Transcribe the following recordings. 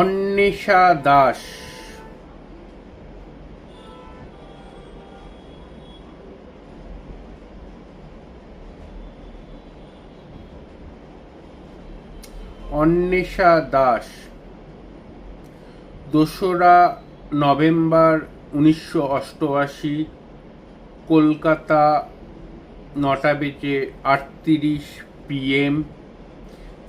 অন্বেষা দাস, অন্বেষা দাস 2রা November 1988, Kolkata 9:38 PM।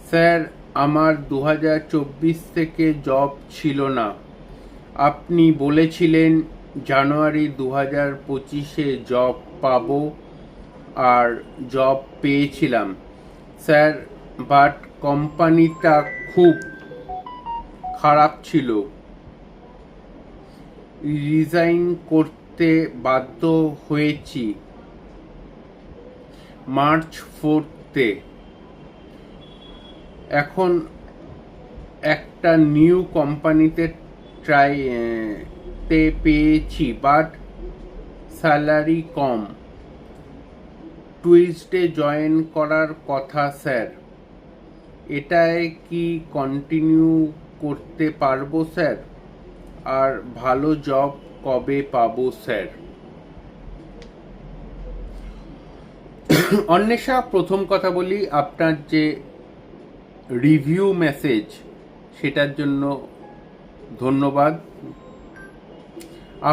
Sir, আমার 2024 থেকে জব ছিল না। আপনি বলেছিলেন জানুয়ারি 2025-এ জব পাবো, আর জব পেয়েছিলাম স্যার, বাট কোম্পানিটা খুব খারাপ ছিল, রিজাইন করতে বাধ্য হয়েছি মার্চ 4-তে। এখন একটা নিউ কোম্পানিতে ট্রাইতে পেয়েছি, but salary com. Tuesday join করার কথা স্যার, এটায় কি কন্টিনিউ করতে পারবো স্যার? আর ভালো জব কবে পাবো স্যার? অন্বেষা, প্রথম কথা বলি, আপনার যে রিভিউ মেসেজ সেটার জন্য ধন্যবাদ।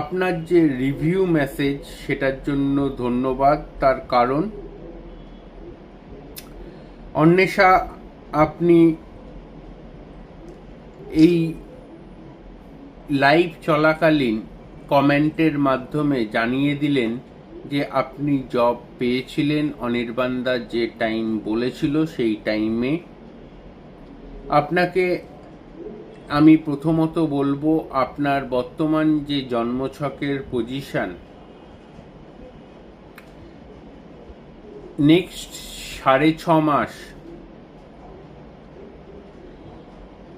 আপনার যে রিভিউ মেসেজ সেটার জন্য ধন্যবাদ। তার কারণ, অন্বেষা, আপনি এই লাইভ চলাকালীন কমেন্টের মাধ্যমে জানিয়ে দিলেন যে আপনি জব পেয়েছিলেন অনির্বাণদা যে টাইম বলেছিল সেই টাইমে। আপনাকে আমি প্রথমত বলবো, আপনার বর্তমান যে জন্মছকের পজিশন, নেক্সট 6.5 মাস,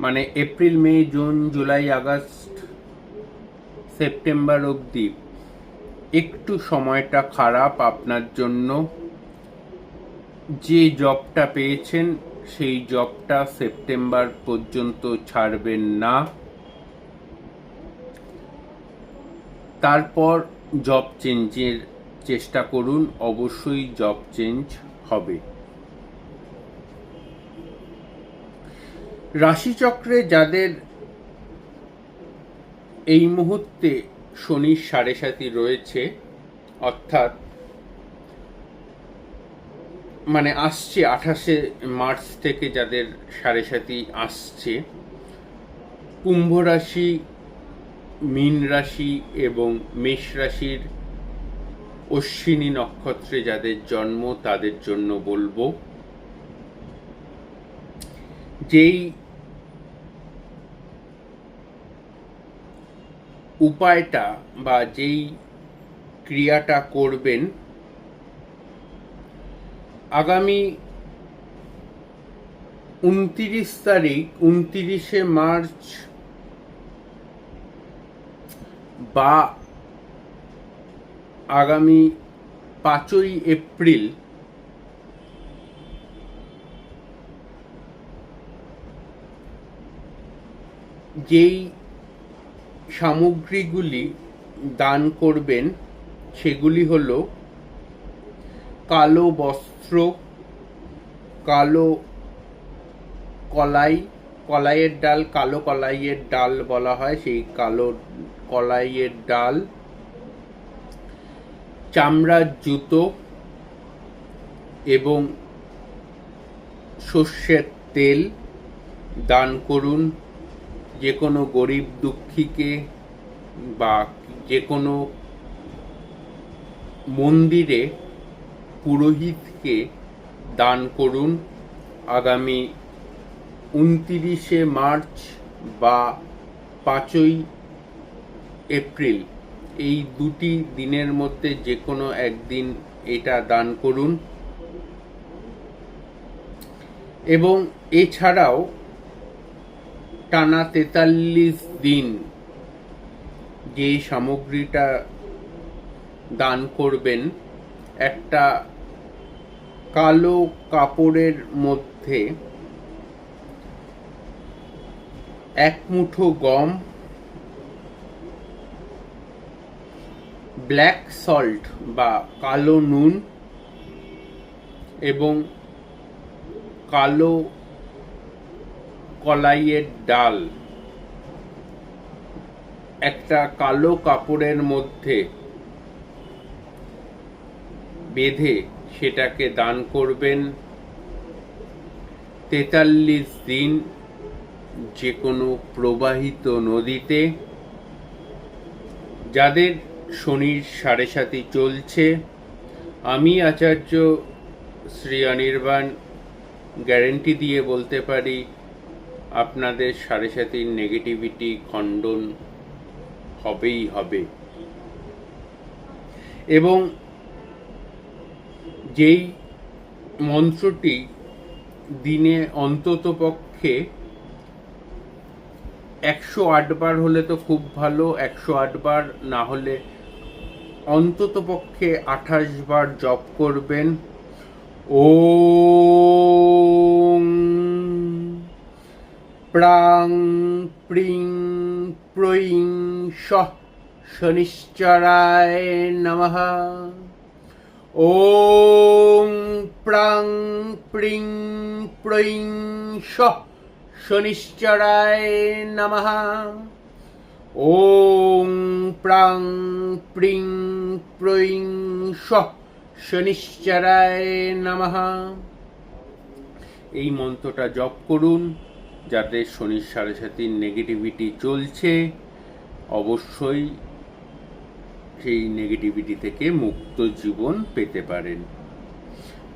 মানে এপ্রিল, মে, জুন, জুলাই, আগস্ট, সেপ্টেম্বর অবধি একটু সময়টা খারাপ আপনার জন্য। যে জবটা পেয়েছেন সেই জবটা সেপ্টেম্বর পর্যন্ত ছাড়বেন না, তারপর জব চেঞ্জের চেষ্টা করুন, অবশ্যই জব চেঞ্জ হবে। রাশিচক্রে যাদের এই মুহূর্তে শনির 7.5 রয়েছে, অর্থাৎ মানে আসছে 28শে মার্চ থেকে যাদের 7.5 আসছে, কুম্ভ রাশি, মীন রাশি এবং মেষ রাশির অশ্বিনী নক্ষত্রে যাদের জন্ম তাদের জন্য বলবো, যেই উপায়টা বা যেই ক্রিয়াটা করবেন, আগামী 29শে মার্চ বা আগামী 5ই এপ্রিল যেই সামগ্রীগুলি দান করবেন সেগুলি হলো কালো বস্ত্র, কালো কলাই, কলাইয়ের ডাল, কালো কলাইয়ের ডাল বলা হয়, সেই কালো কলাইয়ের ডাল, চামড়ার জুতো এবং সর্ষের তেল দান করুন। যে কোনো গরিব দুঃখীকে বা যে কোনো মন্দিরে পুরোহিতকে দান করুন। আগামী 29শে মার্চ বা 5ই এপ্রিল এই দুটি দিনের মধ্যে যে কোনো একদিন এটা দান করুন। এবং এছাড়াও টানা 43 দিন যে সামগ্রীটা দান করবেন, একটা কালো কাপড়ের মধ্যে এক মুঠো গম, ব্ল্যাক সল্ট বা কালো নুন এবং কালো কলাইয়ের ডাল একটা কালো কাপড়ের মধ্যে বেঁধে সেটাকে দান করবেন 43 দিন যে কোনো প্রবাহিত নদীতে। যাদের শনির 7.5 চলছে, আমি আচার্য শ্রী অনির্বাণ গ্যারেন্টি দিয়ে বলতে পারি আপনাদের 7.5 নেগেটিভিটি খণ্ডন হবেই হবে। এবং যেই মন্ত্রটি দিনে অন্ততপক্ষে 108 বার হলে তো খুব ভালো, 108 বার না হলে অন্ততপক্ষে 28 বার জপ করবেন। ওম প্রাং প্রিং প্রইং সঃ শনিশ্চরায় নমঃ। ওম প্রাং প্রিং প্রইং সঃ শনিশ্চরায় নমঃ। ওম প্রাং প্রিং প্রইং সঃ শনিশ্চরায় নমঃ। এই মন্ত্রটা জপ করুন। যাদের শনির 7.5 নেগেটিভিটি চলছে অবশ্যই সেই নেগেটিভিটি থেকে মুক্ত জীবন পেতে পারেন।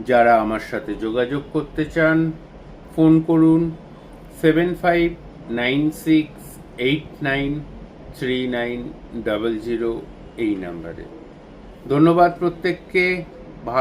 যারা আমার সাথে যোগাযোগ করতে চান ফোন করুন 7596893900 এই নাম্বারে। ধন্যবাদ প্রত্যেককে। ভালো